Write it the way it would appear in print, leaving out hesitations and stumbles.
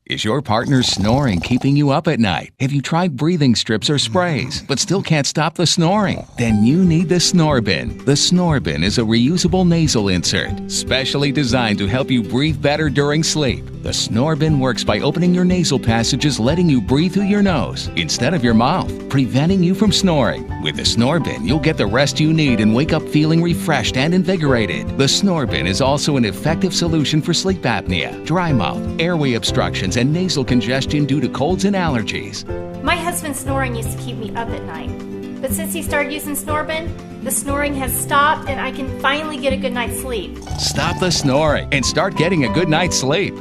Is your partner's snoring keeping you up at night? Have you tried breathing strips or sprays, but still can't stop the snoring? Then you need the Snorbin. The Snorbin is a reusable nasal insert, specially designed to help you breathe better during sleep. The Snorbin works by opening your nasal passages, letting you breathe through your nose instead of your mouth, preventing you from snoring. With the Snorbin, you'll get the rest you need and wake up feeling refreshed and invigorated. The Snorbin is also an effective solution for sleep apnea, dry mouth, airway obstructions, and nasal congestion due to colds and allergies. My husband's snoring used to keep me up at night. But since he started using Snorbin, the snoring has stopped and I can finally get a good night's sleep. Stop the snoring and start getting a good night's sleep.